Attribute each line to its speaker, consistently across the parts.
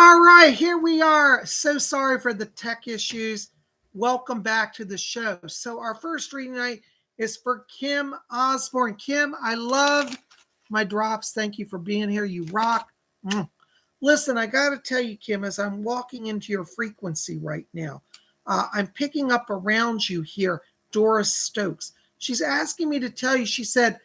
Speaker 1: All right, here we are. So sorry for the tech issues. Welcome back to the show. So our first reading tonight is for Kim Osborne. Kim, I love my drops. Thank you for being here. You rock. Listen, I got to tell you, Kim, as I'm walking into your frequency right now, I'm picking up around you here Doris Stokes. She's asking me to tell you, she said,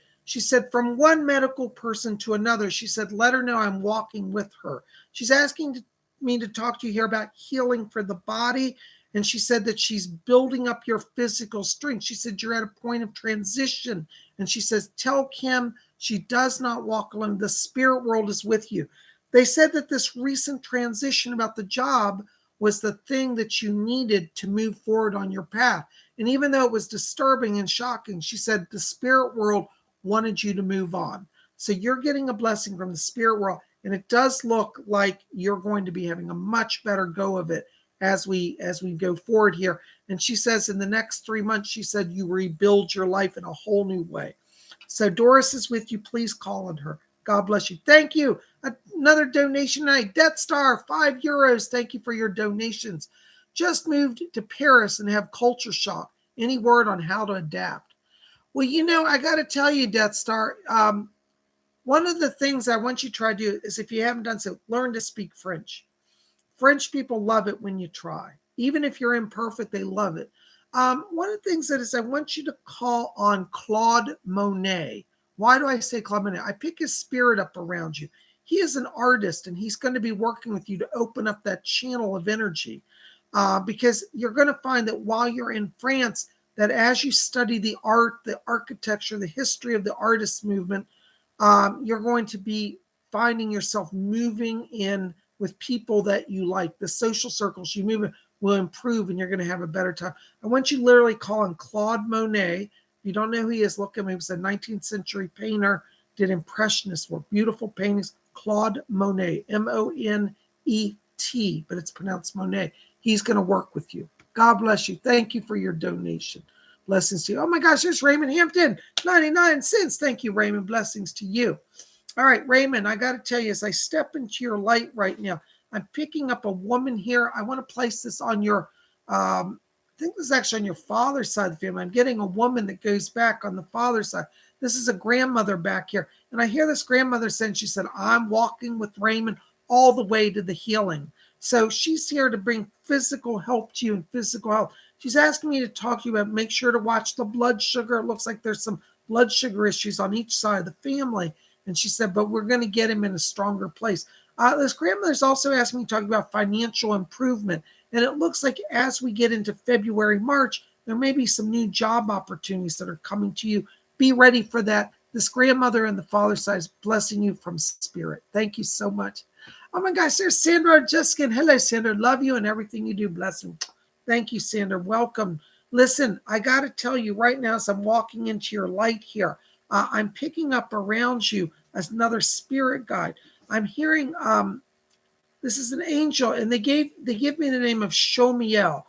Speaker 1: from one medical person to another, she said, let her know I'm walking with her. She's asking me to talk to you here about healing for the body. And she said that she's building up your physical strength. She said, you're at a point of transition. And she says, tell Kim she does not walk alone. The spirit world is with you. They said that this recent transition about the job was the thing that you needed to move forward on your path. And even though it was disturbing and shocking, she said the spirit world wanted you to move on. So you're getting a blessing from the spirit world. And it does look like you're going to be having a much better go of it as we go forward here. And she says in the next 3 months, she said you rebuild your life in a whole new way. So Doris is with you. Please call on her. God bless you. Thank you. Another donation tonight. Death Star, €5. Thank you for your donations. Just moved to Paris and have culture shock. Any word on how to adapt? Well, I got to tell you, Death Star, one of the things I want you to try to do is, if you haven't done so, learn to speak French. French people love it when you try. Even if you're imperfect, they love it. One of the things that is, I want you to call on Claude Monet. Why do I say Claude Monet? I pick his spirit up around you. He is an artist, and he's going to be working with you to open up that channel of energy, because you're going to find that while you're in France, that as you study the art, the architecture, the history of the artist movement, you're going to be finding yourself moving in with people that you like. The social circles you move in will improve, and you're going to have a better time. I want you to literally call on Claude Monet. If you don't know who he is, look him. He was a 19th century painter, did impressionist work, beautiful paintings. Claude Monet, Monet, but it's pronounced Monet. He's going to work with you. God bless you. Thank you for your donation. Blessings to you. Oh my gosh, there's Raymond Hampton, 99 cents. Thank you, Raymond. Blessings to you. All right, Raymond, I got to tell you, as I step into your light right now, I'm picking up a woman here. I want to place this on your, I think this is actually on your father's side of the family. I'm getting a woman that goes back on the father's side. This is a grandmother back here. And I hear this grandmother saying, she said, I'm walking with Raymond all the way to the healing. So she's here to bring physical help to you and physical health. She's asking me to talk to you about, make sure to watch the blood sugar. It looks like there's some blood sugar issues on each side of the family. And she said, but we're going to get him in a stronger place. This grandmother's also asking me to talk about financial improvement. And it looks like as we get into February, March, there may be some new job opportunities that are coming to you. Be ready for that. This grandmother and the father side is blessing you from spirit. Thank you so much. Oh my gosh, there's Sandra Jessica. Hello, Sandra. Love you and everything you do. Blessing. Thank you, Sandra. Welcome. Listen, I got to tell you right now, as I'm walking into your light here, I'm picking up around you as another spirit guide. I'm hearing this is an angel, and they give me the name of Shomiel,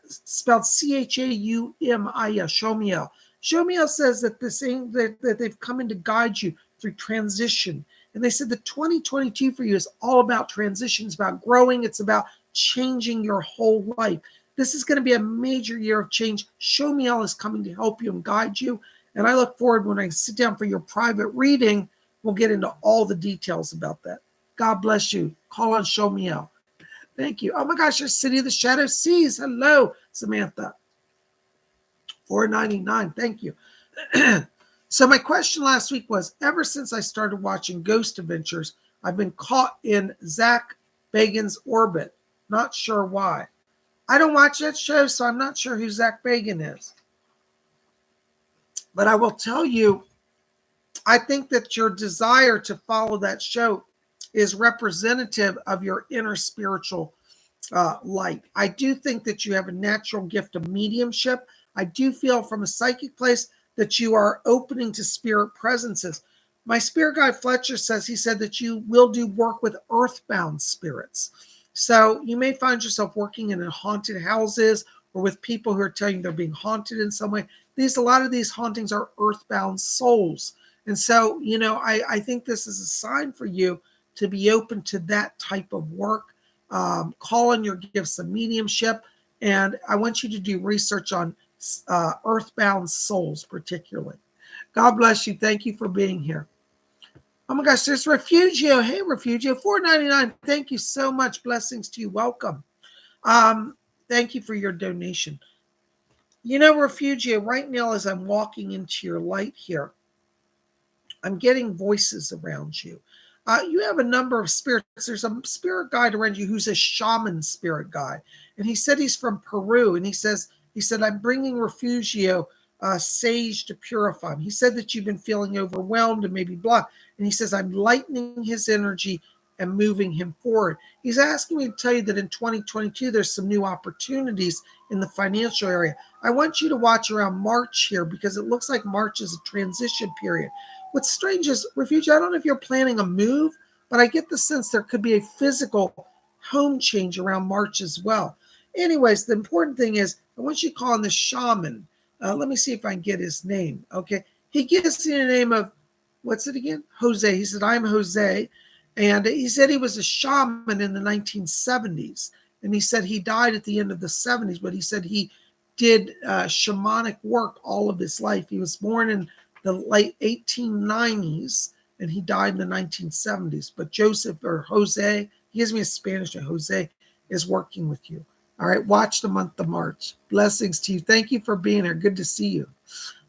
Speaker 1: spelled Chaumil. Shomiel. Shomiel says that that they've come in to guide you through transition. And they said that 2022 for you is all about transition. It's about growing. It's about changing your whole life. This is going to be a major year of change. Shomiel is coming to help you and guide you. And I look forward when I sit down for your private reading, we'll get into all the details about that. God bless you. Call on Shomiel. Thank you. Oh my gosh, your City of the Shadow Seas. Hello, Samantha. $4.99. Thank you. So my question last week was, ever since I started watching Ghost Adventures, I've been caught in Zach Bagans' orbit. Not sure why. I don't watch that show, so I'm not sure who Zach Bagan is. But I will tell you, I think that your desire to follow that show is representative of your inner spiritual light. I do think that you have a natural gift of mediumship. I do feel from a psychic place that you are opening to spirit presences. My spirit guide Fletcher says, he said that you will do work with earthbound spirits. So you may find yourself working in haunted houses or with people who are telling you they're being haunted in some way. A lot of these hauntings are earthbound souls. And so, I think this is a sign for you to be open to that type of work. call in your gifts of mediumship. And I want you to do research on earthbound souls, particularly. God bless you. Thank you for being here. Oh my gosh, there's Refugio. Hey, Refugio, $4.99. Thank you so much. Blessings to you. Welcome. Thank you for your donation. You know, Refugio, right now as I'm walking into your light here, I'm getting voices around you. You have a number of spirits. There's a spirit guide around you who's a shaman spirit guide. And he said he's from Peru. And he said, I'm bringing Refugio sage to purify him. He said that you've been feeling overwhelmed and maybe blocked. And he says, I'm lightening his energy and moving him forward. He's asking me to tell you that in 2022, there's some new opportunities in the financial area. I want you to watch around March here because it looks like March is a transition period. What's strange is, Refugio, I don't know if you're planning a move, but I get the sense there could be a physical home change around March as well. Anyways, the important thing is, I want you to call on the shaman. Let me see if I can get his name. Okay. He gives me the name of, what's it again? Jose. He said, I'm Jose. And he said he was a shaman in the 1970s. And he said he died at the end of the 70s, but he said he did shamanic work all of his life. He was born in the late 1890s and he died in the 1970s. But Joseph or Jose, he gives me a Spanish name, Jose, is working with you. All right, watch the month of March. Blessings to you. Thank you for being here. Good to see you.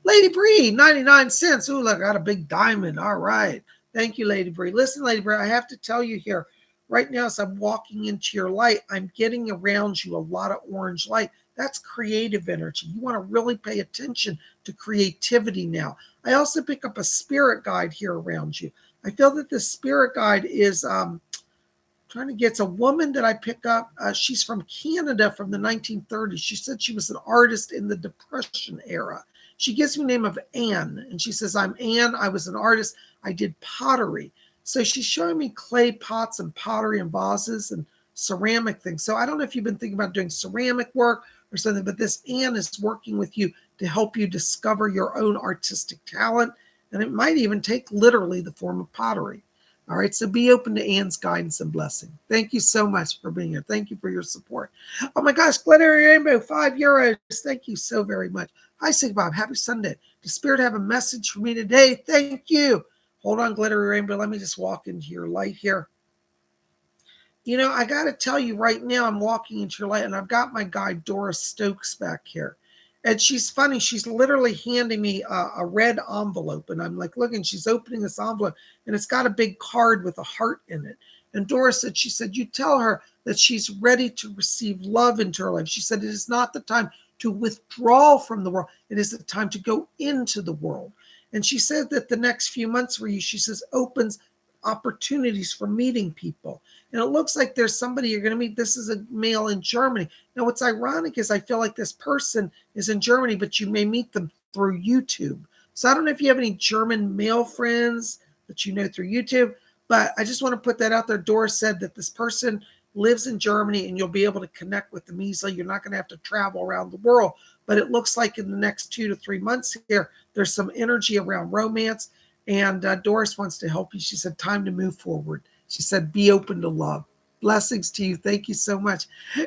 Speaker 1: Lady Bree, 99 cents. Ooh, look, I got a big diamond. All right. Thank you, Lady Bree. Listen, Lady Bree, I have to tell you here, right now as I'm walking into your light, I'm getting around you a lot of orange light. That's creative energy. You want to really pay attention to creativity now. I also pick up a spirit guide here around you. I feel that the spirit guide is trying to get, it's a woman that I pick up. She's from Canada from the 1930s. She said she was an artist in the Depression era. She gives me the name of Anne, and she says, I'm Anne. I was an artist. I did pottery. So she's showing me clay pots and pottery and vases and ceramic things. So I don't know if you've been thinking about doing ceramic work or something, but this Anne is working with you to help you discover your own artistic talent. And it might even take literally the form of pottery. All right, so be open to Anne's guidance and blessing. Thank you so much for being here. Thank you for your support. Oh my gosh, Glittery Rainbow, €5. Thank you so very much. Hi, PsychicBob. Happy Sunday. Does Spirit have a message for me today? Thank you. Hold on, Glittery Rainbow. Let me just walk into your light here. You know, I got to tell you right now, I'm walking into your light, and I've got my guide, Doris Stokes, back here. And she's funny. She's literally handing me a red envelope. And I'm like, look, and she's opening this envelope, and it's got a big card with a heart in it. And Doris said, she said, you tell her that she's ready to receive love into her life. She said, it is not the time to withdraw from the world. It is the time to go into the world. And she said that the next few months for you, she says, opens opportunities for meeting people. And it looks like there's somebody you're going to meet. This is a male in Germany. Now, what's ironic is I feel like this person is in Germany, but you may meet them through YouTube. So I don't know if you have any German male friends that you know through YouTube, but I just want to put that out there. Doris said that this person lives in Germany and you'll be able to connect with them easily. You're not going to have to travel around the world, but it looks like in the next 2 to 3 months here, there's some energy around romance. And Doris wants to help you. She said, time to move forward. She said, be open to love. Blessings to you. Thank you so much.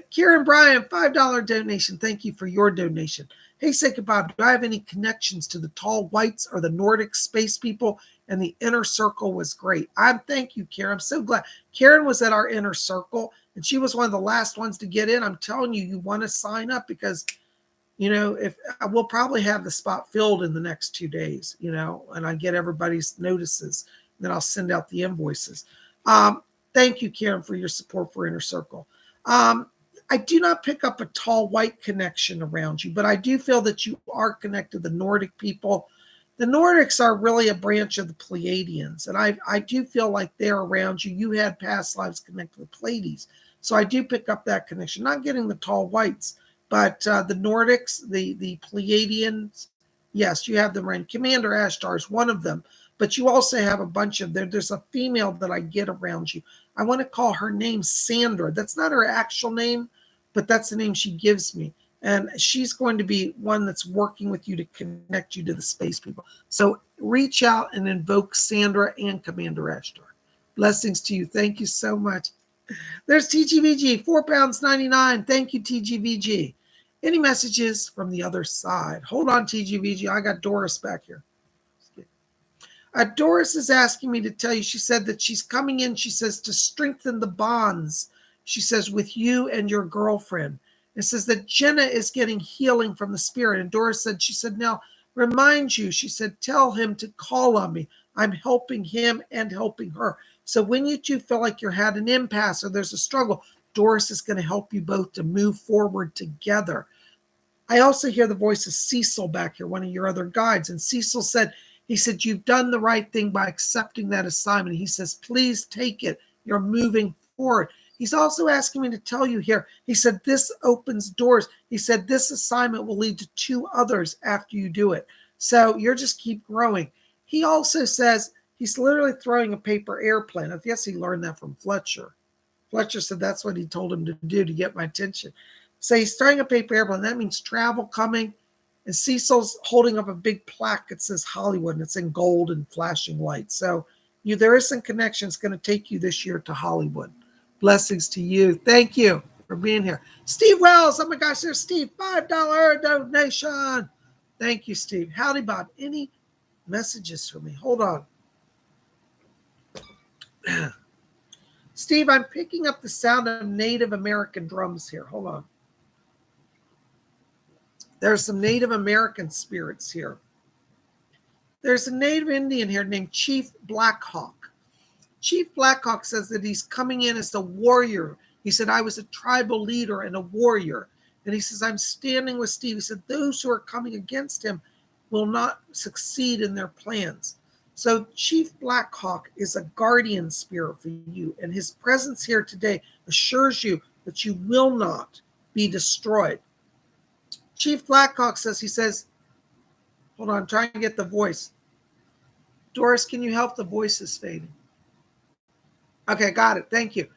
Speaker 1: Kieran Bryan, $5 donation. Thank you for your donation. Hey, PsychicBob, do I have any connections to the tall whites or the Nordic space people? And the inner circle was great. Thank you, Karen. I'm so glad. Karen was at our inner circle, and she was one of the last ones to get in. I'm telling you, you want to sign up because, you know, if we'll probably have the spot filled in the next 2 days, you know, and I get everybody's notices. Then I'll send out the invoices. Thank you, Karen, for your support for Inner Circle. I do not pick up a tall white connection around you, but I do feel that you are connected to the Nordic people. The Nordics are really a branch of the Pleiadians, and I do feel like they're around you. You had past lives connected with Pleiades, so I do pick up that connection. Not getting the tall whites, but the Nordics, the Pleiadians, yes, you have them right. Commander Ashtar is one of them, but you also have a bunch of them. There's a female that I get around you. I want to call her name Sandra. That's not her actual name, but that's the name she gives me. And she's going to be one that's working with you to connect you to the space people. So reach out and invoke Sandra and Commander Ashtar. Blessings to you. Thank you so much. There's TGVG, £4.99. Thank you, TGVG. Any messages from the other side? Hold on, TGVG. I got Doris back here. Doris is asking me to tell you, she said that she's coming in, she says, to strengthen the bonds, she says, with you and your girlfriend. It says that Jenna is getting healing from the spirit. And Doris said, she said, now remind you, she said, tell him to call on me. I'm helping him and helping her. So when you two feel like you're had an impasse or there's a struggle, Doris is going to help you both to move forward together. I also hear the voice of Cecil back here, one of your other guides. And Cecil said, he said, you've done the right thing by accepting that assignment. He says, please take it. You're moving forward. He's also asking me to tell you here, he said, this opens doors. He said, this assignment will lead to 2 others after you do it. So you're just keep growing. He also says he's literally throwing a paper airplane. I guess he learned that from Fletcher. Fletcher said that's what he told him to do to get my attention. So he's throwing a paper airplane. That means travel coming. And Cecil's holding up a big plaque that says Hollywood, and it's in gold and flashing lights. So there is some connection. It's going to take you this year to Hollywood. Blessings to you. Thank you for being here. Steve Wells. Oh my gosh, there's Steve. $5 donation. Thank you, Steve. Howdy, Bob. Any messages for me? Hold on. Steve, I'm picking up the sound of Native American drums here. Hold on. There's some Native American spirits here. There's a Native Indian here named Chief Blackhawk. Chief Blackhawk says that he's coming in as a warrior. He said, I was a tribal leader and a warrior. And he says, I'm standing with Steve. He said, those who are coming against him will not succeed in their plans. So Chief Blackhawk is a guardian spirit for you. And his presence here today assures you that you will not be destroyed. Chief Blackhawk says, he says, hold on, I'm trying to get the voice. Doris, can you help? The voice is fading. Okay, got it. Thank you.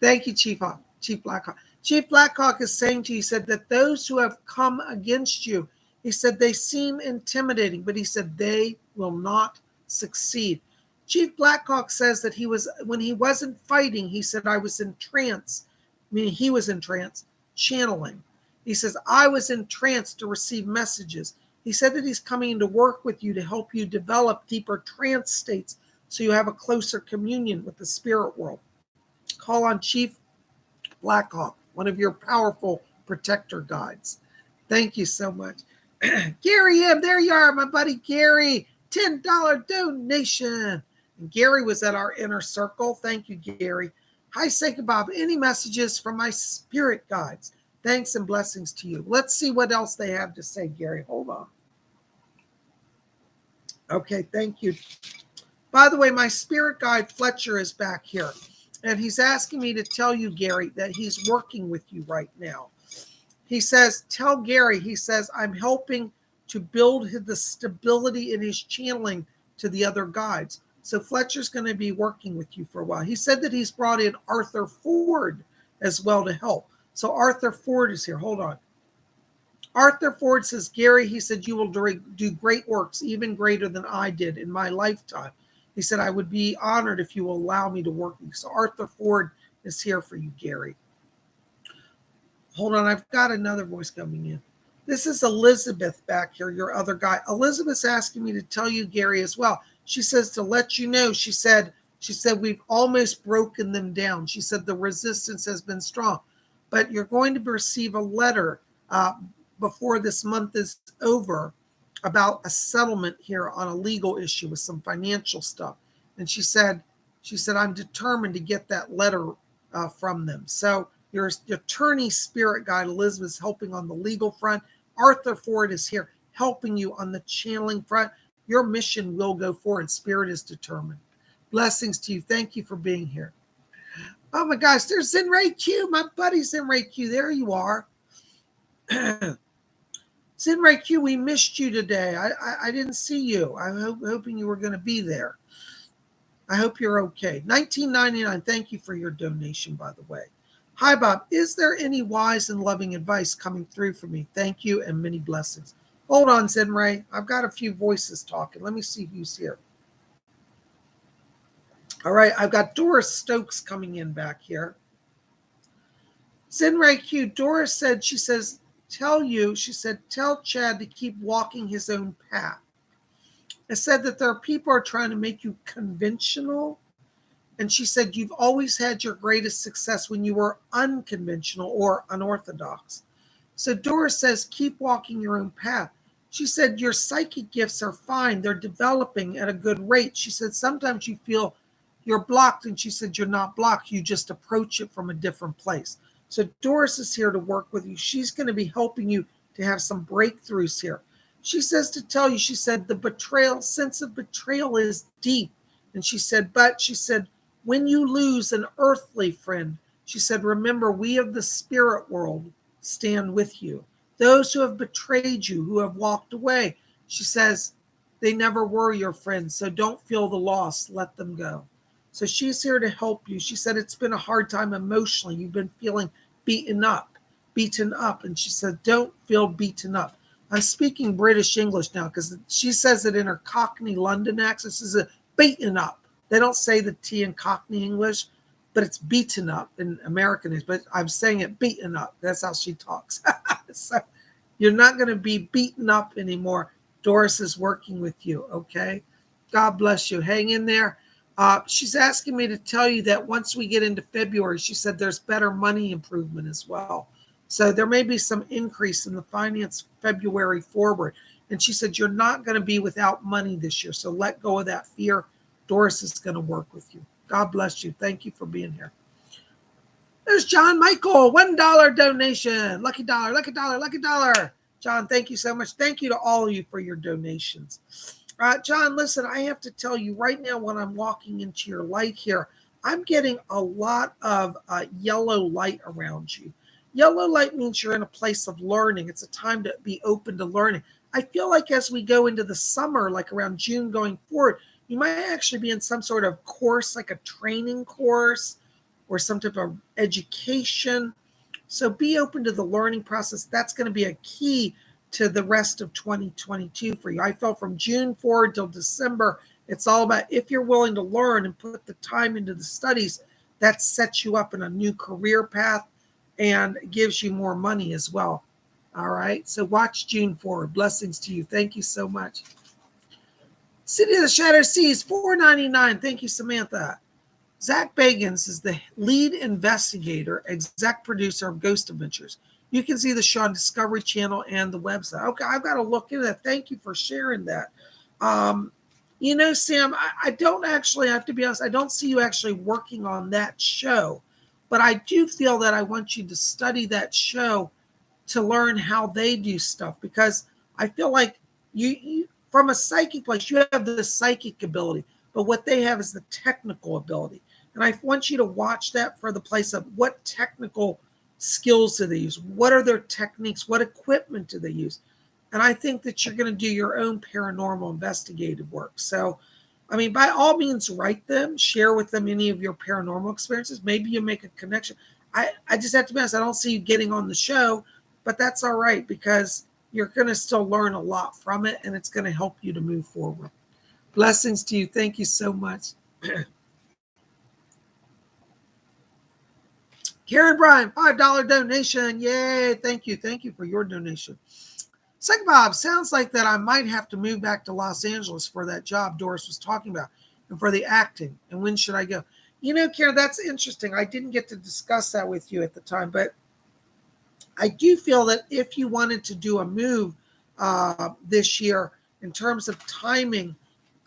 Speaker 1: Thank you, Chief Blackhawk. Chief Blackhawk is saying to you, he said that those who have come against you, he said they seem intimidating, but he said they will not succeed. Chief Blackhawk says that when he wasn't fighting, he said, I was in trance, meaning he was in trance, channeling. He says, I was in trance to receive messages. He said that he's coming in to work with you to help you develop deeper trance states so you have a closer communion with the spirit world. Call on Chief Blackhawk, one of your powerful protector guides. Thank you so much. Gary M., there you are, my buddy Gary. $10 donation. And Gary was at our inner circle. Thank you, Gary. Hi, PsychicBob. Any messages from my spirit guides? Thanks and blessings to you. Let's see what else they have to say, Gary. Hold on. Okay, thank you. By the way, my spirit guide, Fletcher, is back here. And he's asking me to tell you, Gary, that he's working with you right now. He says, tell Gary, he says, I'm helping to build the stability in his channeling to the other guides. So Fletcher's going to be working with you for a while. He said that he's brought in Arthur Ford as well to help. So Arthur Ford is here. Hold on. Arthur Ford says, Gary, he said, you will do great works, even greater than I did in my lifetime. He said, I would be honored if you will allow me to work with you. So Arthur Ford is here for you, Gary. Hold on. I've got another voice coming in. This is Elizabeth back here, your other guy. Elizabeth's asking me to tell you, Gary, as well. She says to let you know, she said, we've almost broken them down. She said the resistance has been strong. But you're going to receive a letter before this month is over about a settlement here on a legal issue with some financial stuff. And she said, I'm determined to get that letter from them. So your attorney spirit guide, Elizabeth, is helping on the legal front. Arthur Ford is here helping you on the channeling front. Your mission will go forward. Spirit is determined. Blessings to you. Thank you for being here. Oh my gosh, there's Zenray Q, my buddy Zenray Q. There you are. Zenray Q, we missed you today. I didn't see you. I'm hoping you were going to be there. I hope you're okay. $19.99. Thank you for your donation, by the way. Hi, Bob. Is there any wise and loving advice coming through for me? Thank you and many blessings. Hold on, Zenray. I've got a few voices talking. Let me see who's here. All right, I've got Doris Stokes coming in back here. Zinray Q, Doris said, she says, tell Chad to keep walking his own path. It said that there are people who are trying to make you conventional. And she said, you've always had your greatest success when you were unconventional or unorthodox. So Doris says, keep walking your own path. She said, your psychic gifts are fine. They're developing at a good rate. She said, sometimes you feel you're blocked. And she said, you're not blocked. You just approach it from a different place. So Doris is here to work with you. She's going to be helping you to have some breakthroughs here. She says to tell you, she said, the sense of betrayal is deep. And she said, when you lose an earthly friend, she said, remember, we of the spirit world stand with you. Those who have betrayed you, who have walked away, she says, they never were your friends. So don't feel the loss. Let them go. So she's here to help you. She said, it's been a hard time emotionally. You've been feeling beaten up. And she said, don't feel beaten up. I'm speaking British English now because she says it in her Cockney London accent. She says, beaten up. They don't say the T in Cockney English, but it's beaten up in American English. But I'm saying it beaten up. That's how she talks. So you're not going to be beaten up anymore. Doris is working with you, okay? God bless you. Hang in there. She's asking me to tell you that once we get into February, she said there's better money improvement as well. So there may be some increase in the finance February forward. And she said, you're not going to be without money this year. So let go of that fear. Doris is going to work with you. God bless you. Thank you for being here. There's John Michael, $1 donation. Lucky dollar, lucky dollar, lucky dollar. John, thank you so much. Thank you to all of you for your donations. John, listen, I have to tell you right now when I'm walking into your light here, I'm getting a lot of yellow light around you. Yellow light means you're in a place of learning. It's a time to be open to learning. I feel like as we go into the summer, like around June going forward, you might actually be in some sort of course, like a training course or some type of education. So be open to the learning process. That's going to be a key to the rest of 2022 for you. I felt from June forward till December, it's all about if you're willing to learn and put the time into the studies, that sets you up in a new career path and gives you more money as well. All right. So watch June forward. Blessings to you. Thank you so much. City of the Shadow Seas, $4.99. Thank you, Samantha. Zach Bagans is the lead investigator, exec producer of Ghost Adventures. You can see the show on Discovery Channel and the website. Okay, I've got to look into that. Thank you for sharing that. Sam, I don't actually, I have to be honest, I don't see you actually working on that show. But I do feel that I want you to study that show to learn how they do stuff. Because I feel like you from a psychic place, you have the psychic ability. But what they have is the technical ability. And I want you to watch that for the place of what technical skills do they use? What are their techniques? What equipment do they use? And I think that you're going to do your own paranormal investigative work. So, I mean, by all means, write them, share with them any of your paranormal experiences. Maybe you make a connection. I just have to be honest, I don't see you getting on the show, but that's all right because you're going to still learn a lot from it and it's going to help you to move forward. Blessings to you. Thank you so much. Karen Bryan, $5 donation. Yay. Thank you. Thank you for your donation. PsychicBob, sounds like that I might have to move back to Los Angeles for that job Doris was talking about and for the acting. And when should I go? Karen, that's interesting. I didn't get to discuss that with you at the time, but I do feel that if you wanted to do a move this year in terms of timing,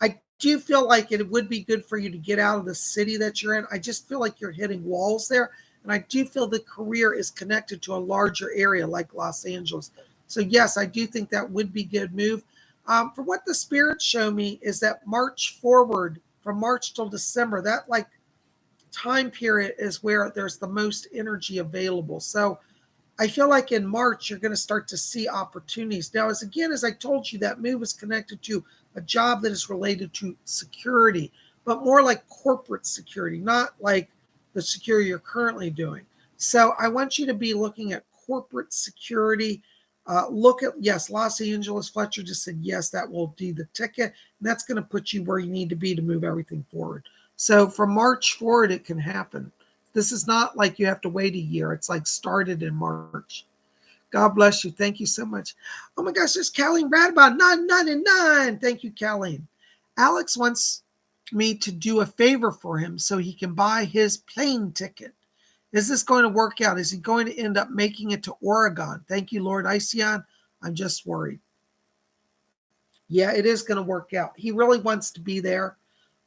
Speaker 1: I do feel like it would be good for you to get out of the city that you're in. I just feel like you're hitting walls there. And I do feel the career is connected to a larger area like Los Angeles. So yes, I do think that would be a good move. For what the spirits show me is that March forward, from March till December, that like time period is where there's the most energy available. So I feel like in March, you're going to start to see opportunities. Now, as I told you, that move is connected to a job that is related to security, but more like corporate security, not like the security you're currently doing. So I want you to be looking at corporate security. Look at, yes, Los Angeles. Fletcher just said, yes, that will do the ticket. And that's going to put you where you need to be to move everything forward. So from March forward, it can happen. This is not like you have to wait a year. It's like started in March. God bless you. Thank you so much. Oh my gosh, there's Colleen Radbon, $9.99. Thank you, Colleen. Alex wants me to do a favor for him so he can buy his plane ticket. Is this going to work out? Is he going to end up making it to Oregon? Thank you, Lord Ision. I'm just worried. Yeah, it is going to work out. He really wants to be there.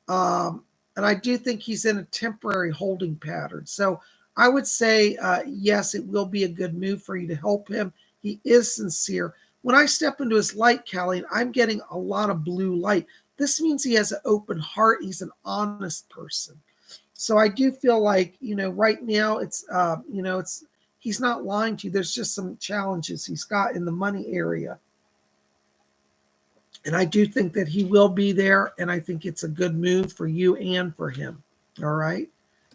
Speaker 1: And I do think he's in a temporary holding pattern. So I would say, yes, it will be a good move for you to help him. He is sincere. When I step into his light, Callie, I'm getting a lot of blue light. This means he has an open heart. He's an honest person. So I do feel like, right now it's, he's not lying to you. There's just some challenges he's got in the money area. And I do think that he will be there. And I think it's a good move for you and for him. All right.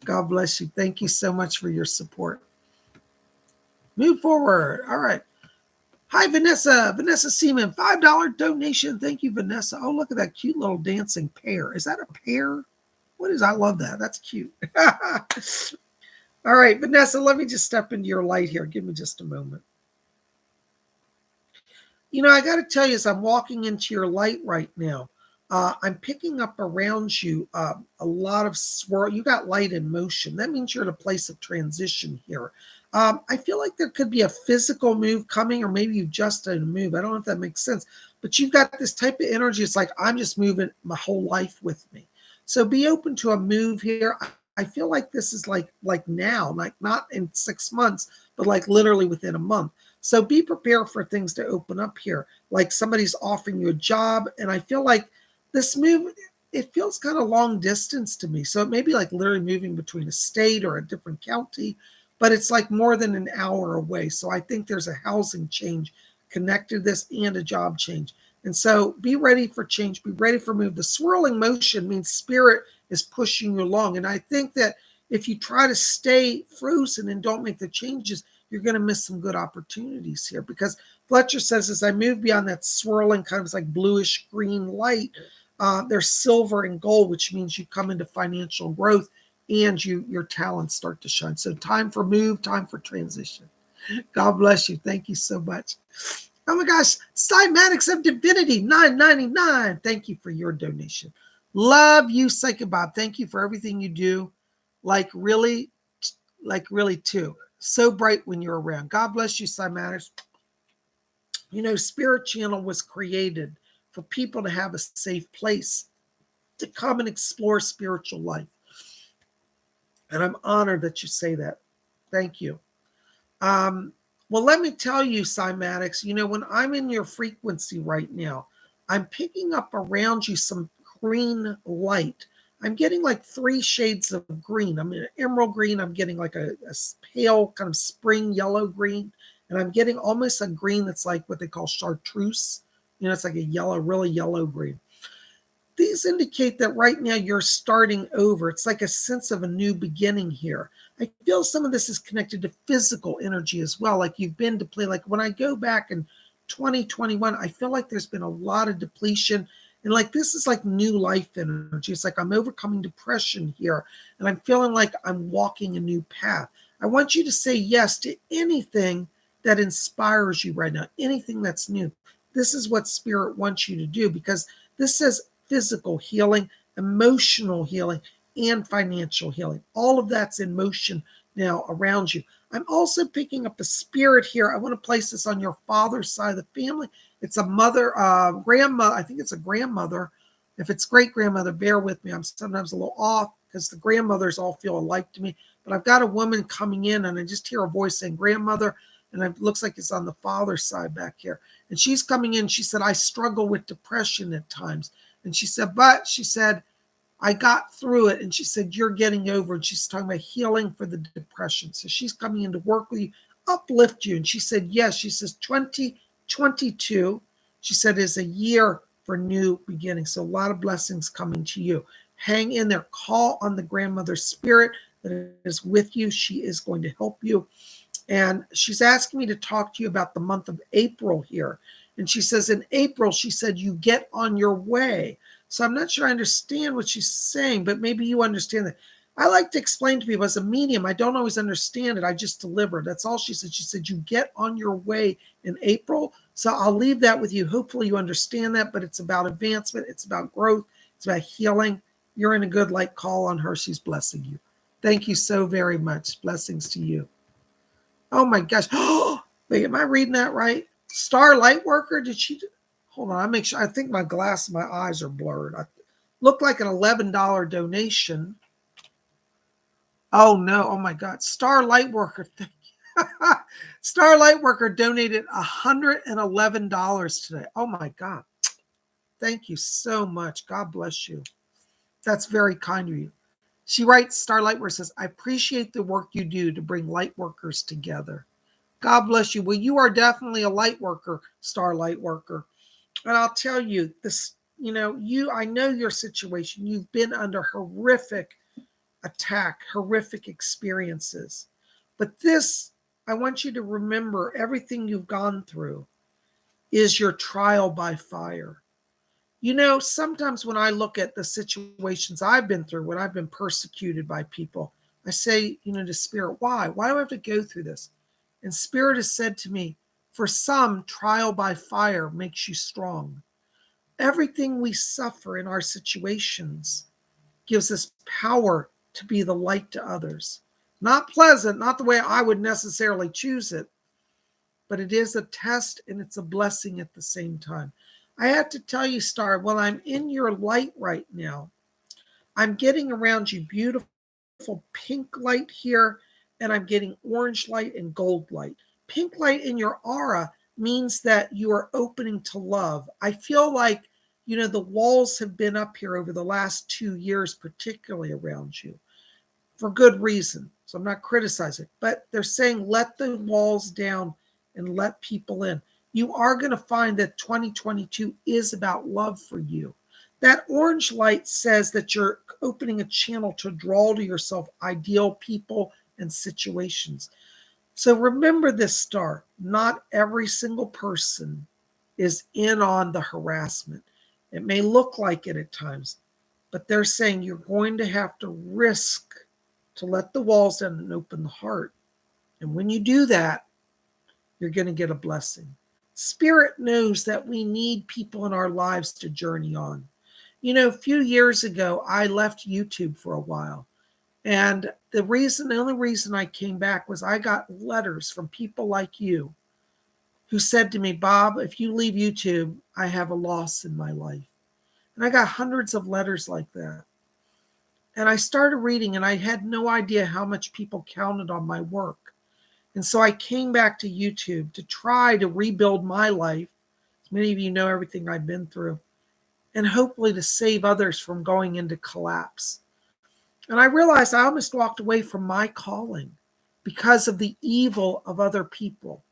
Speaker 1: God bless you. Thank you so much for your support. Move forward. All right. Hi, Vanessa. Vanessa Seaman, $5 donation. Thank you, Vanessa. Oh, look at that cute little dancing pear. Is that a pear? What is? I love that. That's cute. All right, Vanessa, let me just step into your light here. Give me just a moment. I got to tell you, as I'm walking into your light right now, I'm picking up around you a lot of swirl. You got light in motion. That means you're at a place of transition here. I feel like there could be a physical move coming, or maybe you've just done a move. I don't know if that makes sense, but you've got this type of energy. It's like, I'm just moving my whole life with me. So be open to a move here. I feel like this is like now, like not in 6 months, but like literally within a month. So be prepared for things to open up here. Like somebody's offering you a job. And I feel like this move, it feels kind of long distance to me. So it may be like literally moving between a state or a different county, but it's like more than an hour away. So I think there's a housing change connected to this and a job change. And so be ready for change, be ready for move. The swirling motion means spirit is pushing you along. And I think that if you try to stay frozen and don't make the changes, you're going to miss some good opportunities here. Because Fletcher says, as I move beyond that swirling kind of like bluish green light, there's silver and gold, which means you come into financial growth and your talents start to shine. So time for move, time for transition. God bless you. Thank you so much. Oh my gosh, Cymatics of Divinity, $9.99. Thank you for your donation. Love you, PsychicBob. Thank you for everything you do. Like really too. So bright when you're around. God bless you, Cymatics. Spirit Channel was created for people to have a safe place to come and explore spiritual life. And I'm honored that you say that. Thank you. Well, let me tell you, Cymatics, when I'm in your frequency right now, I'm picking up around you some green light. I'm getting like 3 shades of green. I'm in an emerald green. I'm getting like a pale kind of spring yellow green. And I'm getting almost a green that's like what they call chartreuse. It's like a yellow, really yellow green. These indicate that right now you're starting over. It's like a sense of a new beginning here. I feel some of this is connected to physical energy as well. Like you've been to play. Like when I go back in 2021, I feel like there's been a lot of depletion. And like this is like new life energy. It's like I'm overcoming depression here. And I'm feeling like I'm walking a new path. I want you to say yes to anything that inspires you right now. Anything that's new. This is what Spirit wants you to do, because this says physical healing, emotional healing, and financial healing. All of that's in motion now around you. I'm also picking up a spirit here. I want to place this on your father's side of the family. It's a mother, grandmother. I think it's a grandmother. If it's great grandmother, bear with me. I'm sometimes a little off because the grandmothers all feel alike to me. But I've got a woman coming in and I just hear a voice saying grandmother. And it looks like it's on the father's side back here. And she's coming in. She said, I struggle with depression at times. And she said, but she said, I got through it. And she said, you're getting over it. She's talking about healing for the depression. So she's coming in to work with you, uplift you. And she said, yes. She says 2022, she said, is a year for new beginnings. So a lot of blessings coming to you. Hang in there. Call on the grandmother spirit that is with you. She is going to help you. And she's asking me to talk to you about the month of April here. And she says in April, she said, you get on your way. So I'm not sure I understand what she's saying, but maybe you understand that. I like to explain to people as a medium, I don't always understand it. I just deliver. That's all she said. She said, you get on your way in April. So I'll leave that with you. Hopefully you understand that, but it's about advancement. It's about growth. It's about healing. You're in a good light. Call on her. She's blessing you. Thank you so very much. Blessings to you. Oh my gosh. Wait, am I reading that right? Star Lightworker? Did she? Hold on. I make sure. I think my eyes are blurred. I looked like an $11 donation. Oh no. Oh my God. Star Lightworker. Thank you. Star Lightworker donated $111 today. Oh my God. Thank you so much. God bless you. That's very kind of you. She writes, Star Lightworker says, I appreciate the work you do to bring light workers together. God bless you. Well, you are definitely a light worker, Star Lightworker. And I'll tell you this, I know your situation. You've been under horrific attack, horrific experiences. But this, I want you to remember everything you've gone through is your trial by fire. Sometimes when I look at the situations I've been through, when I've been persecuted by people, I say, to Spirit, why? Why do I have to go through this? And Spirit has said to me, for some, trial by fire makes you strong. Everything we suffer in our situations gives us power to be the light to others. Not pleasant, not the way I would necessarily choose it, but it is a test and it's a blessing at the same time. I have to tell you, Star, when I'm in your light right now, I'm getting around you beautiful pink light here, and I'm getting orange light and gold light. Pink light in your aura means that you are opening to love. I feel like, the walls have been up here over the last 2 years, particularly around you, for good reason. So I'm not criticizing, but they're saying let the walls down and let people in. You are going to find that 2022 is about love for you. That orange light says that you're opening a channel to draw to yourself ideal people and situations. So remember this, Star, not every single person is in on the harassment. It may look like it at times, but they're saying you're going to have to risk to let the walls down and open the heart. And when you do that, you're going to get a blessing. Spirit knows that we need people in our lives to journey on. A few years ago, I left YouTube for a while. And the only reason I came back was I got letters from people like you who said to me, Bob, if you leave YouTube, I have a loss in my life. And I got hundreds of letters like that. And I started reading, and I had no idea how much people counted on my work. And so I came back to YouTube to try to rebuild my life. Many of you know everything I've been through, and hopefully to save others from going into collapse. And I realized I almost walked away from my calling because of the evil of other people.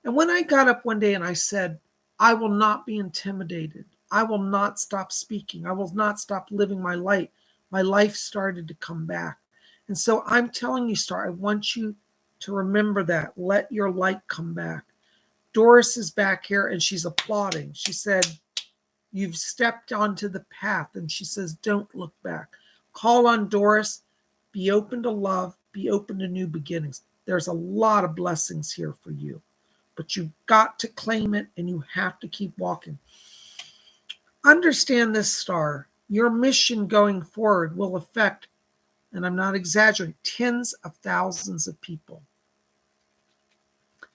Speaker 1: And when I got up one day and I said, I will not be intimidated. I will not stop speaking. I will not stop living my light. My life started to come back. And so I'm telling you, Star, I want you to remember that. Let your light come back. Doris is back here and she's applauding. She said, you've stepped onto the path. And she says, don't look back. Call on Doris. Be open to love. Be open to new beginnings. There's a lot of blessings here for you. But you've got to claim it and you have to keep walking. Understand this, Star. Your mission going forward will affect, and I'm not exaggerating, tens of thousands of people.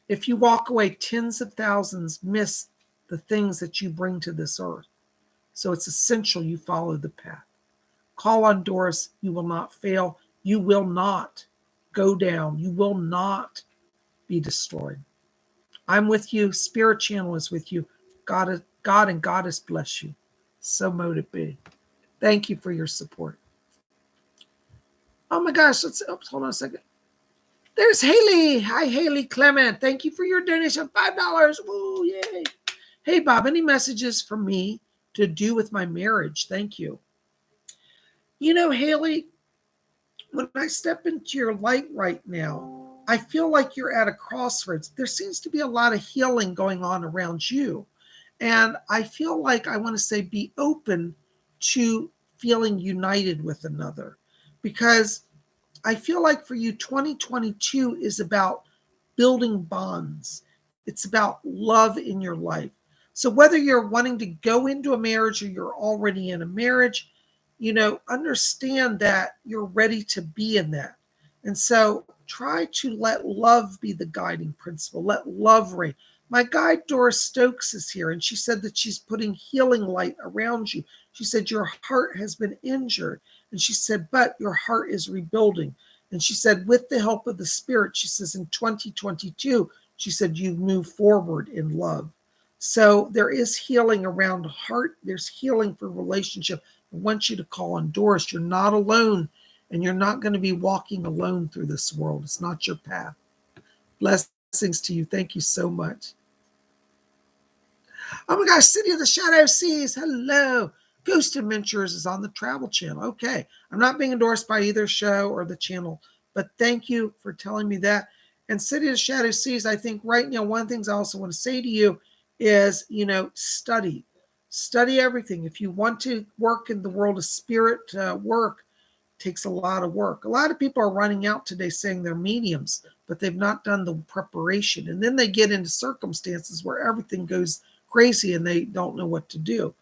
Speaker 1: If you walk away, tens of thousands miss the things that you bring to this earth. So it's essential you follow the path. Call on Doris. You will not fail. You will not go down. You will not be destroyed. I'm with you. Spirit Channel is with you. God and Goddess bless you. So mote it be. Thank you for your support. Oh my gosh, hold on a second. There's Haley. Hi, Haley Clement. Thank you for your donation. $5. Woo, yay. Hey, Bob, any messages for me to do with my marriage? Thank you. Haley, when I step into your light right now, I feel like you're at a crossroads. There seems to be a lot of healing going on around you. And I feel like I want to say be open to feeling united with another. because I feel like for you, 2022 is about building bonds. It's about love in your life. So whether you're wanting to go into a marriage or you're already in a marriage, understand that you're ready to be in that. And so try to let love be the guiding principle. Let love reign. My guide, Doris Stokes, is here, and she said that she's putting healing light around you. She said, your heart has been injured. And she said, but your heart is rebuilding. And she said, with the help of the Spirit, she says, in 2022, she said, you've moved forward in love. So there is healing around the heart. There's healing for relationship. I want you to call on Doris. You're not alone, and you're not going to be walking alone through this world. It's not your path. Blessings to you. Thank you so much. Oh my gosh, City of the Shadow Seas. Hello. Ghost Adventures is on the Travel Channel. Okay. I'm not being endorsed by either show or the channel, but thank you for telling me that. And City of the Shadow Seas, I think right now, one of the things I also want to say to you is, study. Study everything. If you want to work in the world of spirit work, takes a lot of work. A lot of people are running out today saying they're mediums, but they've not done the preparation. And then they get into circumstances where everything goes crazy and they don't know what to do.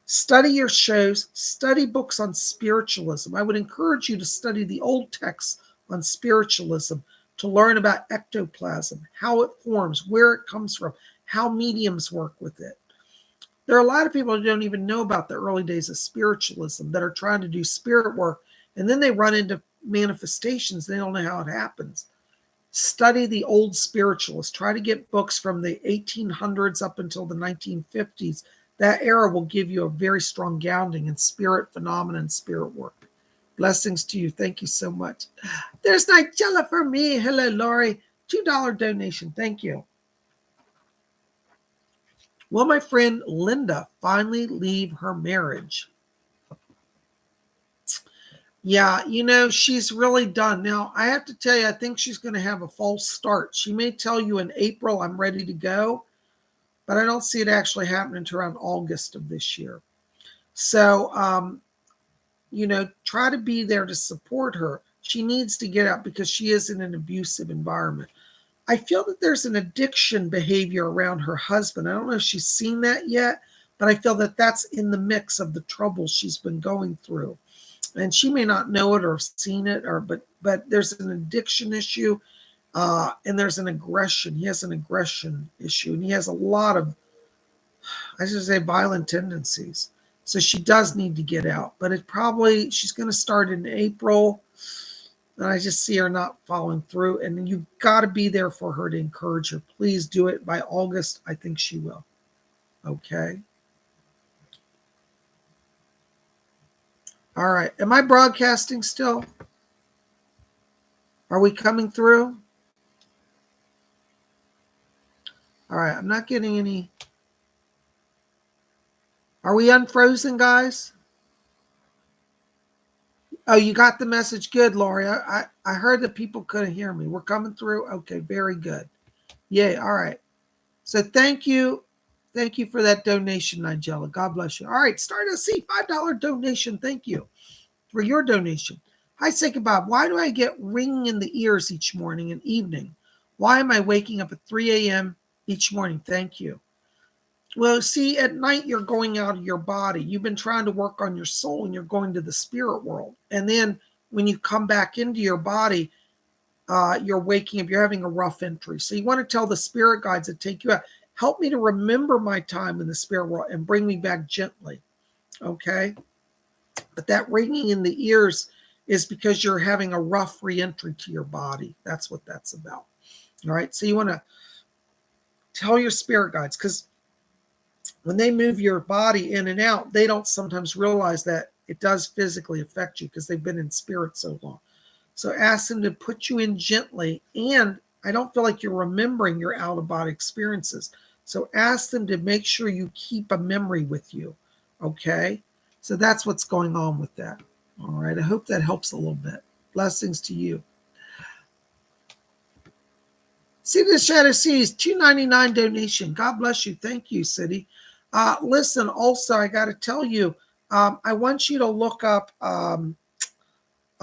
Speaker 1: Study your shows, study books on spiritualism. I would encourage you to study the old texts on spiritualism to learn about ectoplasm, how it forms, where it comes from, how mediums work with it. There are a lot of people who don't even know about the early days of spiritualism that are trying to do spirit work, and then they run into manifestations. They don't know how it happens. Study the old spiritualists. Try to get books from the 1800s up until the 1950s. That era will give you a very strong grounding in spirit phenomena and spirit work. Blessings to you. Thank you so much. There's Nigella for me. Hello, Lori. $2 donation. Thank you. Will my friend Linda finally leave her marriage? Yeah, she's really done. Now, I have to tell you, I think she's going to have a false start. She may tell you in April, I'm ready to go, but I don't see it actually happening until around August of this year. So, try to be there to support her. She needs to get out because she is in an abusive environment. I feel that there's an addiction behavior around her husband. I don't know if she's seen that yet, but I feel that that's in the mix of the trouble she's been going through. And she may not know it or have seen it, but there's an addiction issue, and there's an aggression. He has an aggression issue, and he has a lot of, I should say, violent tendencies. So she does need to get out, but she's going to start in April, and I just see her not following through. And you've got to be there for her to encourage her. Please do it by August. I think she will. Okay. All right. Am I broadcasting still? Are we coming through? All right. I'm not getting any. Are we unfrozen, guys? Oh, you got the message. Good, Lori. I heard that people couldn't hear me. We're coming through. Okay. Very good. Yay. All right. So thank you. Thank you for that donation, Nigella. God bless you. All right. Start a C $5 donation. Thank you for your donation. Hi, PsychicBob. Why do I get ringing in the ears each morning and evening? Why am I waking up at 3 a.m. each morning? Thank you. Well, see, at night you're going out of your body. You've been trying to work on your soul and you're going to the spirit world. And then when you come back into your body, you're waking up, you're having a rough entry. So you want to tell the spirit guides that take you out, help me to remember my time in the spirit world and bring me back gently. Okay? But that ringing in the ears is because you're having a rough reentry to your body. That's what that's about. All right. So you want to tell your spirit guides, because when they move your body in and out, they don't sometimes realize that it does physically affect you because they've been in spirit so long. So ask them to put you in gently. And I don't feel like you're remembering your out-of-body experiences. So ask them to make sure you keep a memory with you. Okay? So that's what's going on with that. All right. I hope that helps a little bit. Blessings to you. City of the Shadow Seas, $2.99 donation. God bless you. Thank you, City. Listen, also, I got to tell you, I want you to look up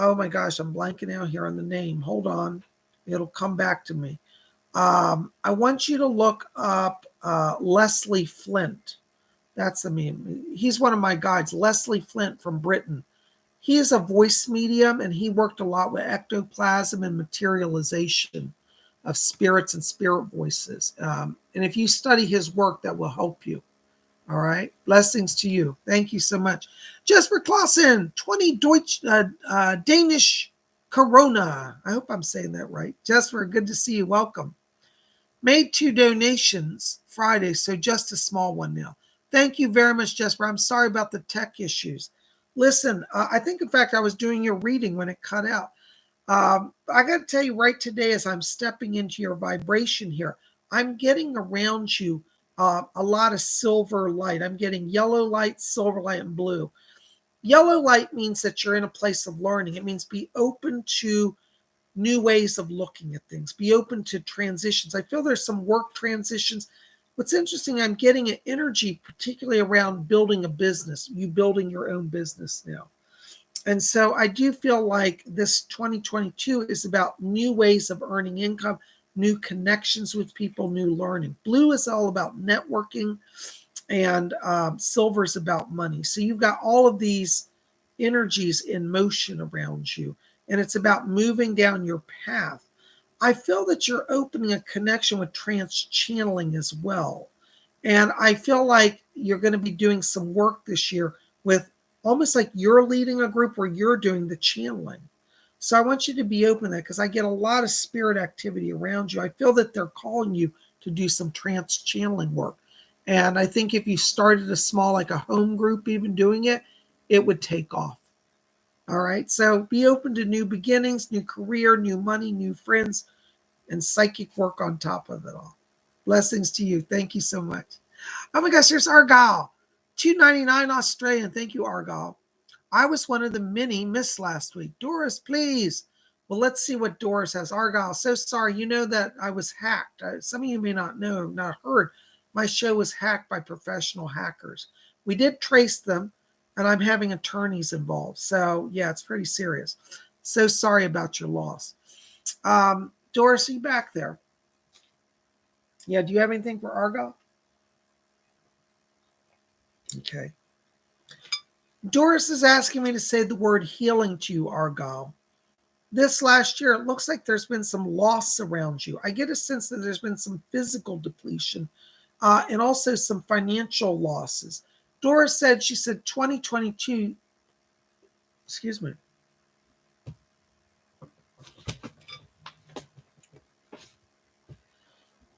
Speaker 1: Oh my gosh, I'm blanking out here on the name. Hold on. It'll come back to me. I want you to look up Leslie Flint. That's the meme. He's one of my guides, Leslie Flint from Britain. He is a voice medium, and he worked a lot with ectoplasm and materialization of spirits and spirit voices. And if you study his work, that will help you. All right. Blessings to you. Thank you so much. Jesper Clausen, 20 Danish Corona. I hope I'm saying that right. Jesper, good to see you. Welcome. Made 2 donations Friday, so just a small one now. Thank you very much, Jesper. I'm sorry about the tech issues. Listen, I think, in fact, I was doing your reading when it cut out. I got to tell you right today, as I'm stepping into your vibration here, I'm getting around you a lot of silver light. I'm getting yellow light, silver light, and blue. Yellow light means that you're in a place of learning. It means be open to new ways of looking at things. Be open to transitions. I feel there's some work transitions. What's interesting, I'm getting an energy, particularly around building a business, you building your own business now. And so I do feel like this 2022 is about new ways of earning income, new connections with people, new learning. Blue is all about networking, and silver is about money. So you've got all of these energies in motion around you, and it's about moving down your path. I feel that you're opening a connection with trance channeling as well. And I feel like you're going to be doing some work this year with almost like you're leading a group where you're doing the channeling. So I want you to be open to that, because I get a lot of spirit activity around you. I feel that they're calling you to do some trance channeling work. And I think if you started a small, like a home group, even doing it, it would take off. All right. So be open to new beginnings, new career, new money, new friends, and psychic work on top of it all. Blessings to you. Thank you so much. Oh my gosh, here's Argyle. $2.99 Australian. Thank you, Argyle. I was one of the many missed last week. Doris, please. Well, let's see what Doris has. Argyle, so sorry. You know that I was hacked. Some of you may not know, not heard. My show was hacked by professional hackers. We did trace them, and I'm having attorneys involved. So, yeah, it's pretty serious. So sorry about your loss. Doris, are you back there? Yeah, do you have anything for Argyle? Okay. Doris is asking me to say the word healing to you, Argyle. This last year, it looks like there's been some loss around you. I get a sense that there's been some physical depletion and also some financial losses. Doris said, she said 2022, excuse me.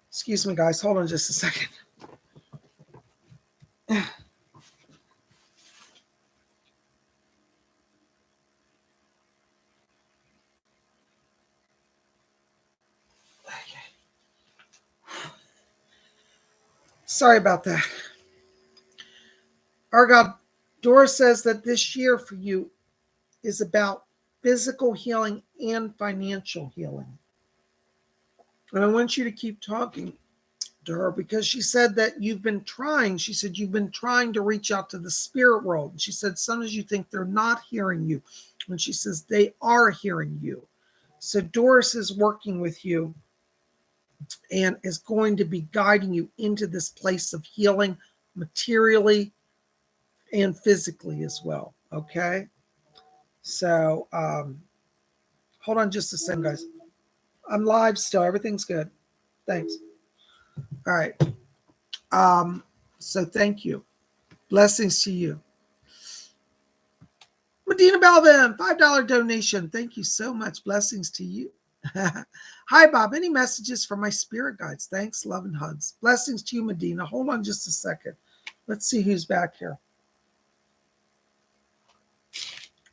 Speaker 1: Excuse me, guys. Hold on just a second. Sorry about that. Argyle, Doris says that this year for you is about physical healing and financial healing. And I want you to keep talking to her, because she said that you've been trying. She said you've been trying to reach out to the spirit world. And she said sometimes you think they're not hearing you. And she says they are hearing you. So Doris is working with you and is going to be guiding you into this place of healing materially and physically as well. Okay. So hold on just a second, guys. I'm live still. Everything's good. Thanks. All right. So thank you. Blessings to you. Medina Belvin, $5 donation. Thank you so much. Blessings to you. Hi, Bob. Any messages from my spirit guides? Thanks, love, and hugs. Blessings to you, Medina. Hold on just a second. Let's see who's back here.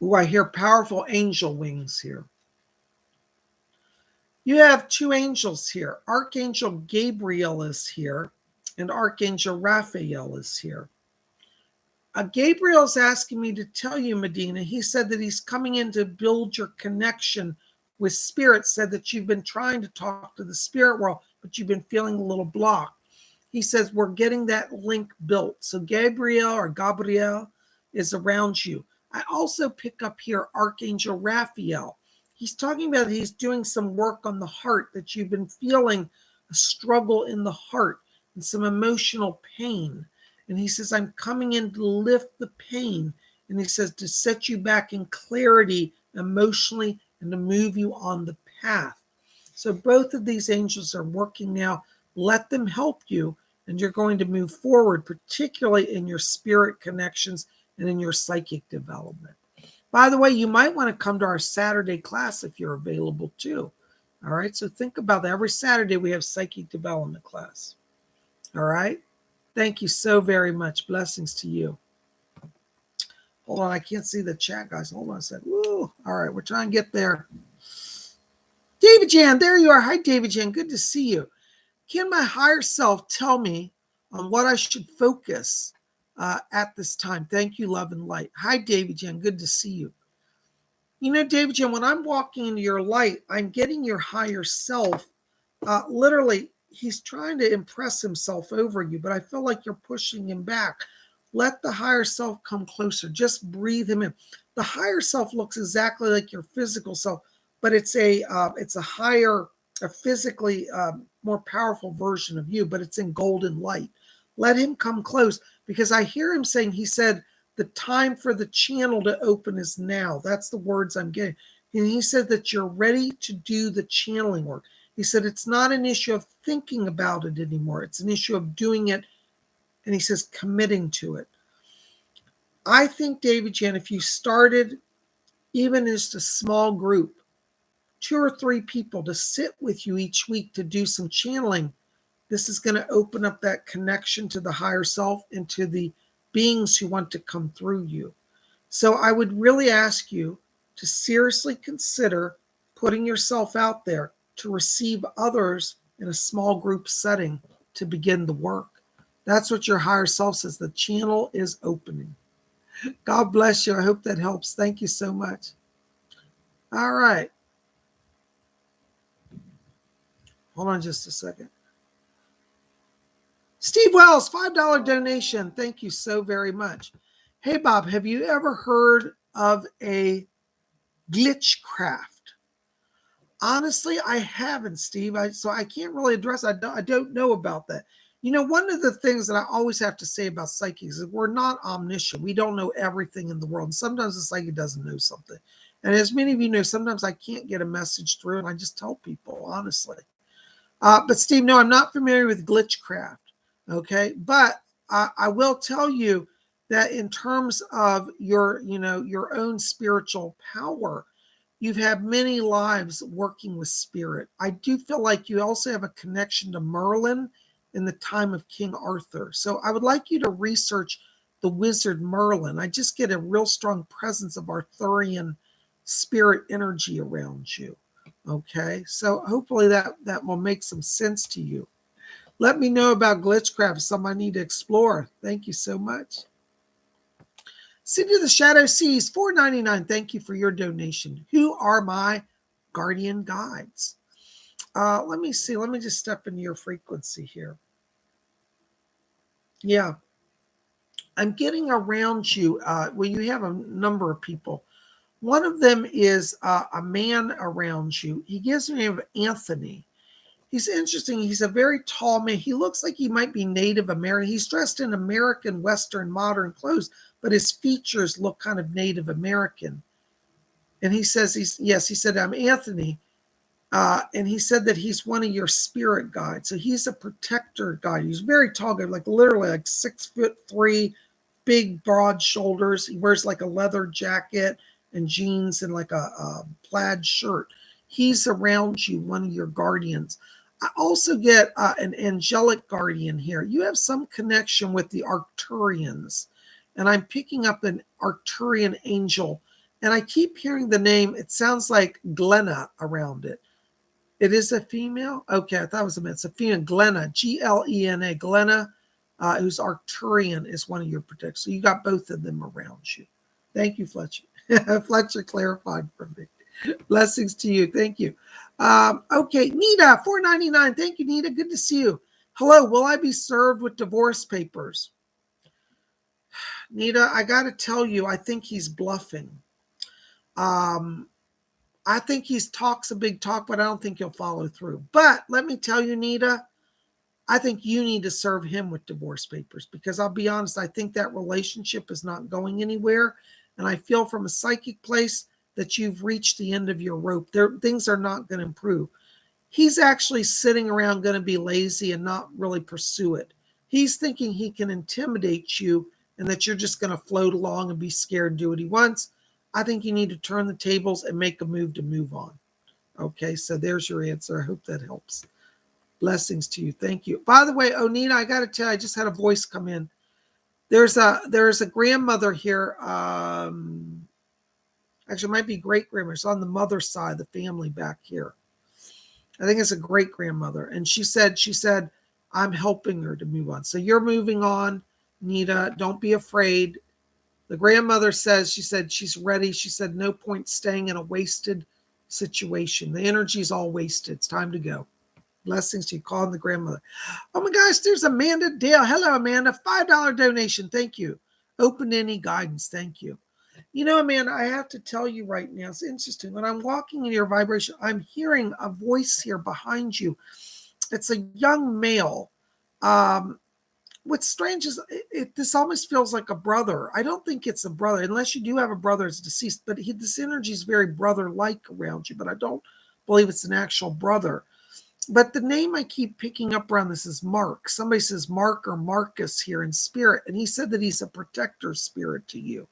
Speaker 1: Ooh, I hear powerful angel wings here. You have 2 angels here. Archangel Gabriel is here, and Archangel Raphael is here. Gabriel's asking me to tell you, Medina, he said that he's coming in to build your connection with spirit, said that you've been trying to talk to the spirit world, but you've been feeling a little blocked. He says, we're getting that link built. So Gabriel is around you. I also pick up here Archangel Raphael. He's talking about he's doing some work on the heart, that you've been feeling a struggle in the heart and some emotional pain. And he says, I'm coming in to lift the pain. And he says, to set you back in clarity emotionally and to move you on the path. So both of these angels are working now. Let them help you, and you're going to move forward, particularly in your spirit connections and in your psychic development. By the way, you might want to come to our Saturday class if you're available too. All right, so think about that. Every Saturday we have psychic development class. All right, thank you so very much. Blessings to you. Hold on, I can't see the chat, guys. Hold on a second. Woo. All right, we're trying to get there. David Jan, there you are. Hi, David Jan. Good to see you. Can my higher self tell me on what I should focus at this time? Thank you, love and light. Hi, David Jan. Good to see you. You know, David Jan, when I'm walking into your light, I'm getting your higher self. Literally, he's trying to impress himself over you, but I feel like you're pushing him back. Let the higher self come closer. Just breathe him in. The higher self looks exactly like your physical self, but it's a higher, a physically more powerful version of you, but it's in golden light. Let him come close, because I hear him saying, he said, the time for the channel to open is now. That's the words I'm getting. And he said that you're ready to do the channeling work. He said it's not an issue of thinking about it anymore. It's an issue of doing it. And he says committing to it. I think, David Jan, if you started even as a small group, 2 or 3 people to sit with you each week to do some channeling, this is going to open up that connection to the higher self and to the beings who want to come through you. So I would really ask you to seriously consider putting yourself out there to receive others in a small group setting to begin the work. That's what your higher self says. The channel is opening. God bless you. I hope that helps. Thank you so much. All right. Hold on just a second. Steve Wells, $5 donation. Thank you so very much. Hey, Bob, have you ever heard of a glitchcraft? Honestly, I haven't, Steve. So I can't really address. I don't know about that. You know, one of the things that I always have to say about psychics is we're not omniscient. We don't know everything in the world. And sometimes the psychic doesn't know something. And as many of you know, sometimes I can't get a message through, and I just tell people, honestly. But Steve, no, I'm not familiar with glitchcraft. Okay, but I will tell you that in terms of your own spiritual power, you've had many lives working with spirit. I do feel like you also have a connection to Merlin in the time of King Arthur. So I would like you to research the wizard Merlin. I just get a real strong presence of Arthurian spirit energy around you. Okay, so hopefully that will make some sense to you. Let me know about glitchcraft, something I need to explore. Thank you so much. City of the Shadow Seas, $4.99. Thank you for your donation. Who are my guardian guides? Let me see. Let me just step into your frequency here. Yeah. I'm getting around you. Well, you have a number of people. One of them is a man around you. He gives me the name of Anthony. He's interesting. He's a very tall man. He looks like he might be Native American. He's dressed in American Western modern clothes, but his features look kind of Native American. And he says, he said, I'm Anthony. And he said that he's one of your spirit guides. So he's a protector guide. He's a very tall guy, like literally like 6'3", big, broad shoulders. He wears like a leather jacket and jeans and like a plaid shirt. He's around you, one of your guardians. I also get an angelic guardian here. You have some connection with the Arcturians, and I'm picking up an Arcturian angel, and I keep hearing the name. It sounds like Glenna around it. It is a female? Okay, I thought it was a man. It's a female, Glenna, Glena. Glenna, who's Arcturian, is one of your protectors. So you got both of them around you. Thank you, Fletcher. Fletcher clarified for me. Blessings to you. Thank you. Okay, Nita, $4.99. Thank you, Nita. Good to see you. Hello, will I be served with divorce papers? Nita, I got to tell you, I think he's bluffing. I think he talks a big talk, but I don't think he'll follow through. But let me tell you, Nita, I think you need to serve him with divorce papers, because I'll be honest, I think that relationship is not going anywhere. And I feel from a psychic place that you've reached the end of your rope. Things are not going to improve. He's actually sitting around going to be lazy and not really pursue it. He's thinking he can intimidate you and that you're just going to float along and be scared and do what he wants. I think you need to turn the tables and make a move to move on. Okay, so there's your answer. I hope that helps. Blessings to you. Thank you. By the way, Nina, I got to tell you, I just had a voice come in. There's a grandmother here. Actually, it might be great grandmother. It's on the mother's side, the family back here. I think it's a great grandmother. And she said, I'm helping her to move on. So you're moving on, Nita. Don't be afraid. The grandmother says, she said she's ready. She said, no point staying in a wasted situation. The energy's all wasted. It's time to go. Blessings to you. Calling the grandmother. Oh my gosh, there's Amanda Dale. Hello, Amanda. $5 donation. Thank you. Open any guidance. Thank you. You know, Amanda, I have to tell you right now, it's interesting. When I'm walking in your vibration, I'm hearing a voice here behind you. It's a young male. What's strange is this almost feels like a brother. I don't think it's a brother, unless you do have a brother that's deceased, but this energy is very brother-like around you, but I don't believe it's an actual brother. But the name I keep picking up around this is Mark. Somebody says Mark or Marcus here in spirit, and he said that he's a protector spirit to you.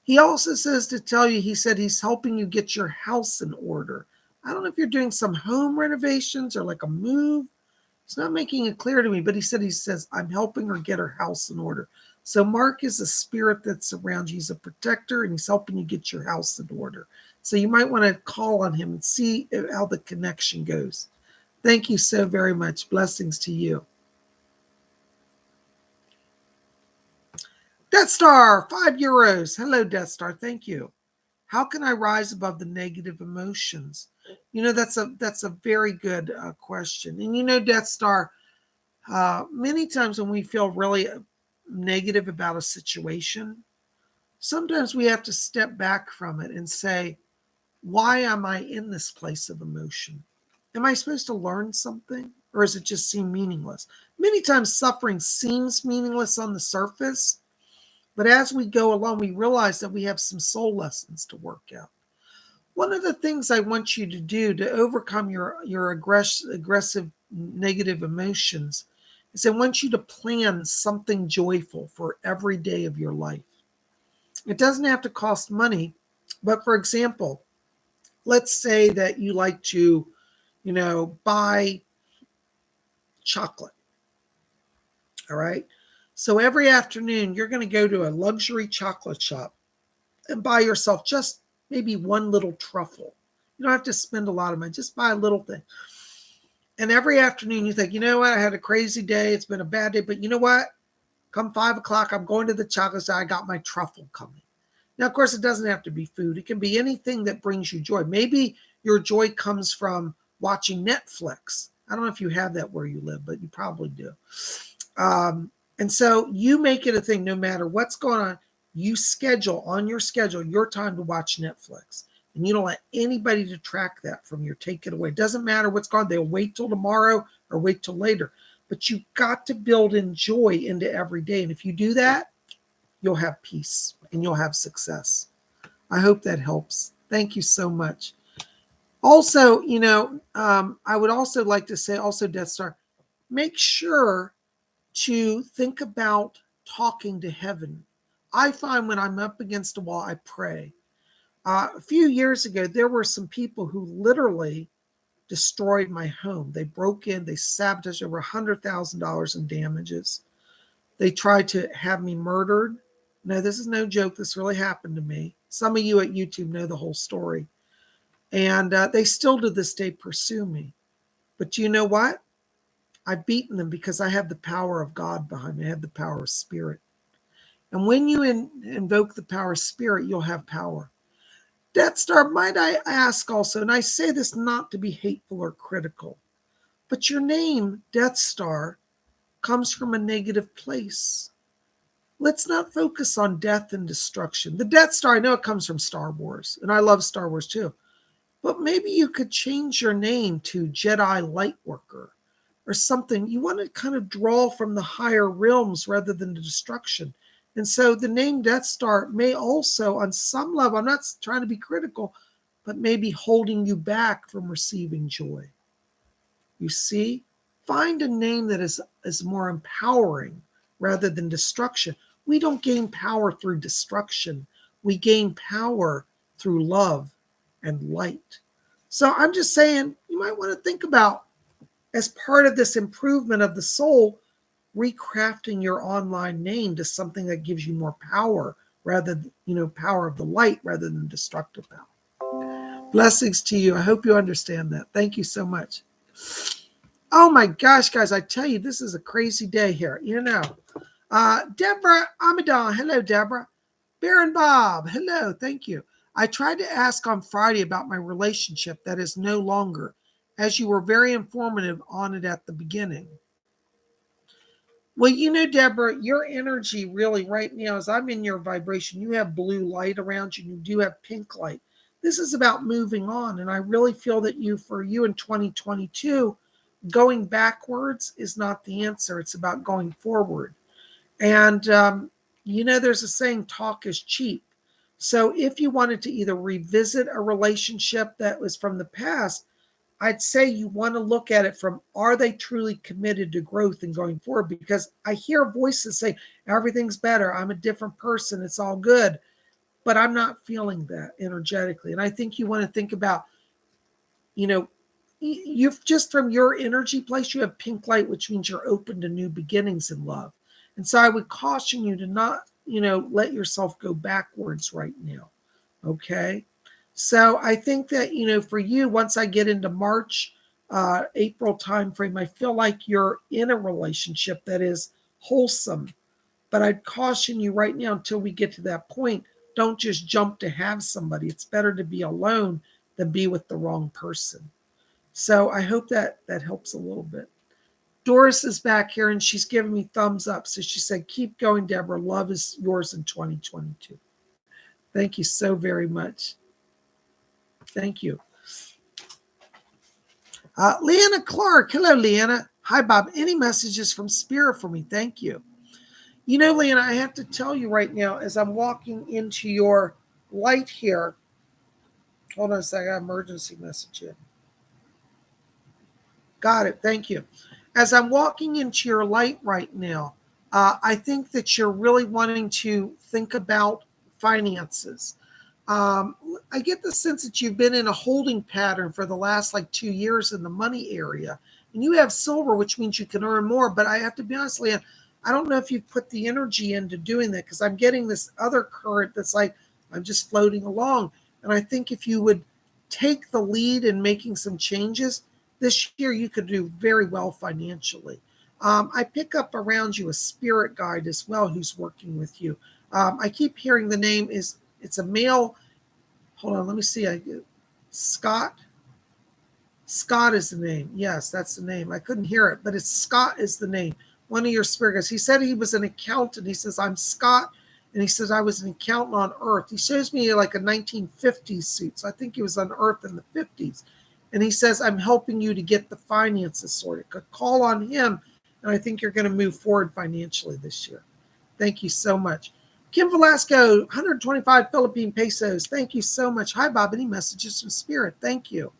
Speaker 1: He also says to tell you, he said he's helping you get your house in order. I don't know if you're doing some home renovations or like a move. It's not making it clear to me, but he says, I'm helping her get her house in order. So Mark is a spirit that's around you. He's a protector, and he's helping you get your house in order. So you might want to call on him and see how the connection goes. Thank you so very much. Blessings to you. Death Star, €5. Hello, Death Star. Thank you. How can I rise above the negative emotions? You know, that's a very good question. And you know, Death Star, many times when we feel really negative about a situation, sometimes we have to step back from it and say, why am I in this place of emotion? Am I supposed to learn something, or does it just seem meaningless? Many times suffering seems meaningless on the surface, but as we go along, we realize that we have some soul lessons to work out. One of the things I want you to do to overcome your aggressive negative emotions is I want you to plan something joyful for every day of your life. It doesn't have to cost money, but for example, let's say that you like to, buy chocolate. All right. So every afternoon, you're going to go to a luxury chocolate shop and buy yourself just maybe one little truffle. You don't have to spend a lot of money. Just buy a little thing. And every afternoon, you think, you know what? I had a crazy day. It's been a bad day. But you know what? Come 5 o'clock, I'm going to the chocolate shop. I got my truffle coming. Now, of course, it doesn't have to be food. It can be anything that brings you joy. Maybe your joy comes from watching Netflix. I don't know if you have that where you live, but you probably do. And so you make it a thing, no matter what's going on, you schedule on your schedule your time to watch Netflix. And you don't let anybody detract that from you, take it away. It doesn't matter what's going on. They'll wait till tomorrow or wait till later. But you've got to build in joy into every day. And if you do that, you'll have peace and you'll have success. I hope that helps. Thank you so much. Also, I would also like to say, also, Death Star, make sure to think about talking to heaven. I find when I'm up against a wall, I pray. A few years ago, there were some people who literally destroyed my home. They broke in, they sabotaged over $100,000 in damages. They tried to have me murdered. No, this is no joke. This really happened to me. Some of you at YouTube know the whole story. And they still to this day pursue me. But you know what? I've beaten them because I have the power of God behind me. I have the power of spirit. And when you invoke the power of spirit, you'll have power. Death Star, might I ask also, and I say this not to be hateful or critical, but your name, Death Star, comes from a negative place. let's not focus on death and destruction. The Death Star, I know it comes from Star Wars, and I love Star Wars too. But maybe you could change your name to Jedi Lightworker or something. You want to kind of draw from the higher realms rather than the destruction. And so the name Death Star may also, on some level, I'm not trying to be critical, but maybe holding you back from receiving joy. You see? Find a name that is more empowering rather than destruction. We don't gain power through destruction. We gain power through love and light. So I'm just saying, you might want to think about, as part of this improvement of the soul, recrafting your online name to something that gives you more power rather than, power of the light rather than destructive power. Blessings to you. I hope you understand that. Thank you so much. Oh my gosh, guys, I tell you, this is a crazy day here. Deborah Amadon. Hello, Deborah. Baron Bob. Hello. Thank you. I tried to ask on Friday about my relationship that is no longer, as you were very informative on it at the beginning. Well, Deborah, your energy really right now, as I'm in your vibration, you have blue light around you. You do have pink light. This is about moving on. And I really feel that for you in 2022, going backwards is not the answer. It's about going forward. And, there's a saying, talk is cheap. So if you wanted to either revisit a relationship that was from the past, I'd say you want to look at it from, are they truly committed to growth and going forward? Because I hear voices say, everything's better. I'm a different person. It's all good. But I'm not feeling that energetically. And I think you want to think about, you've just from your energy place, you have pink light, which means you're open to new beginnings in love. And so I would caution you to not, let yourself go backwards right now. Okay. So I think that, for you, once I get into March, April timeframe, I feel like you're in a relationship that is wholesome. But I'd caution you right now, until we get to that point, don't just jump to have somebody. It's better to be alone than be with the wrong person. So I hope that helps a little bit. Doris is back here and she's giving me thumbs up. So she said, keep going, Deborah. Love is yours in 2022. Thank you so very much. Thank you. Leanna Clark. Hello, Leanna. Hi, Bob. Any messages from Spirit for me? Thank you. Leanna, I have to tell you right now, as I'm walking into your light here. Hold on a second. I got an emergency message here. Got it. Thank you. As I'm walking into your light right now, I think that you're really wanting to think about finances. I get the sense that you've been in a holding pattern for the last 2 years in the money area. And you have silver, which means you can earn more. But I have to be honest, Leanne, I don't know if you've put the energy into doing that, because I'm getting this other current that's like, I'm just floating along. And I think if you would take the lead in making some changes, this year you could do very well financially. I pick up around you a spirit guide as well who's working with you. I keep hearing the name it's a male. Hold on, let me see. Scott. Scott is the name. Yes, that's the name. I couldn't hear it, but it's Scott is the name. One of your spirit guides. He said he was an accountant. He says, I'm Scott. And he says, I was an accountant on Earth. He shows me like a 1950s suit. So I think he was on Earth in the 50s. And he says, I'm helping you to get the finances sorted. Call on him, and I think you're going to move forward financially this year. Thank you so much. Kim Velasco, 125 Philippine pesos. Thank you so much. Hi, Bob. Any messages from Spirit? Thank you.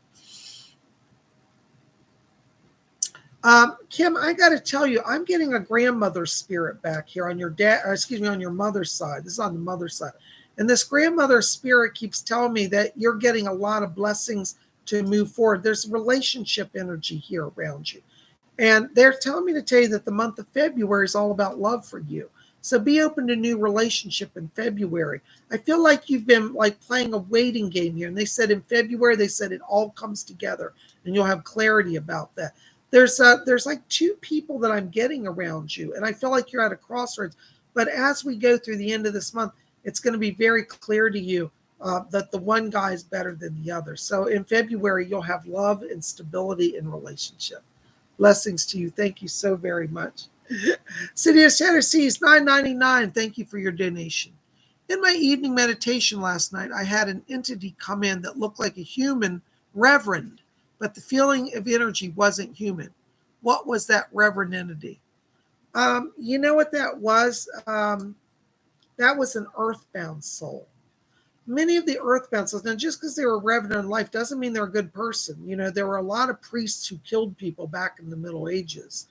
Speaker 1: Kim, I got to tell you, I'm getting a grandmother spirit back here on your on your mother's side. This is on the mother's side. And this grandmother spirit keeps telling me that you're getting a lot of blessings to move forward. There's relationship energy here around you. And they're telling me to tell you that the month of February is all about love for you. So be open to new relationship in February. I feel like you've been playing a waiting game here. And they said in February, they said it all comes together and you'll have clarity about that. There's 2 people that I'm getting around you. And I feel like you're at a crossroads. But as we go through the end of this month, it's going to be very clear to you that the one guy is better than the other. So in February, you'll have love and stability in relationship. Blessings to you. Thank you so very much. City of Shatter Seas, $9.99. Thank you for your donation. In my evening meditation last night, I had an entity come in that looked like a human reverend, but the feeling of energy wasn't human. What was that reverend entity? You know what that was? That was an earthbound soul. Many of the earthbound souls, now just because they were reverend in life doesn't mean they're a good person. You know, there were a lot of priests who killed people back in the Middle Ages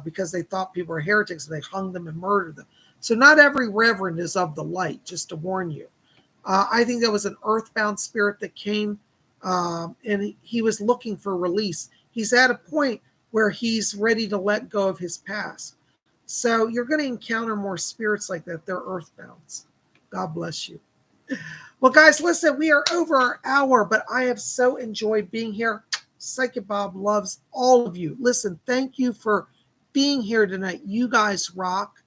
Speaker 1: because they thought people were heretics and they hung them and murdered them. So not every reverend is of the light, just to warn you. I think that was an earthbound spirit that came and he was looking for release. He's at a point where he's ready to let go of his past. So you're going to encounter more spirits like that. They're earthbounds. God bless you. Well, guys, listen, we are over our hour, but I have so enjoyed being here. Psychic Bob loves all of you. Listen, thank you for being here tonight. You guys rock.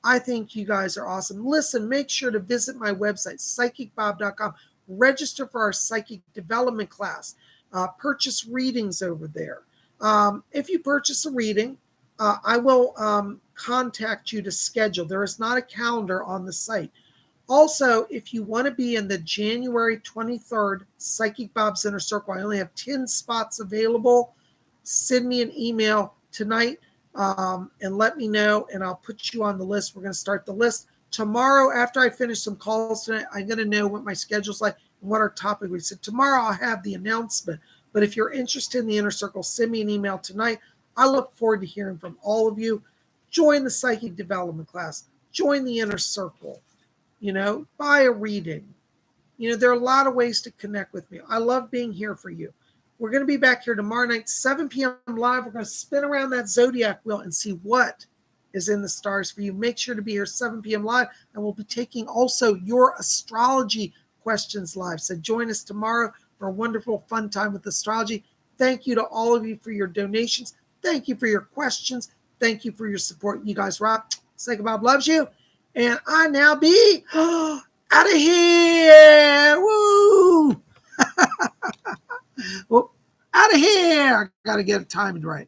Speaker 1: I think you guys are awesome. Listen, make sure to visit my website, PsychicBob.com. Register for our psychic development class. Purchase readings over there. If you purchase a reading, I will contact you to schedule. There is not a calendar on the site. Also, if you want to be in the January 23rd Psychic Bob's Inner Circle, I only have 10 spots available. Send me an email tonight and let me know, and I'll put you on the list. We're going to start the list tomorrow. After I finish some calls tonight, I'm going to know what my schedule's like and what our topic is. So tomorrow I'll have the announcement. But if you're interested in the Inner Circle, send me an email tonight. I look forward to hearing from all of you. Join the Psychic Development class. Join the Inner Circle. You know, buy a reading. You know, there are a lot of ways to connect with me. I love being here for you. We're going to be back here tomorrow night, 7 p.m. live. We're going to spin around that zodiac wheel and see what is in the stars for you. Make sure to be here 7 p.m. live, and we'll be taking also your astrology questions live. So join us tomorrow for a wonderful, fun time with astrology. Thank you to all of you for your donations. Thank you for your questions. Thank you for your support. You guys rock. Psychic Bob loves you. And I now be out of here. Woo! Well, out of here. I got to get it timed right.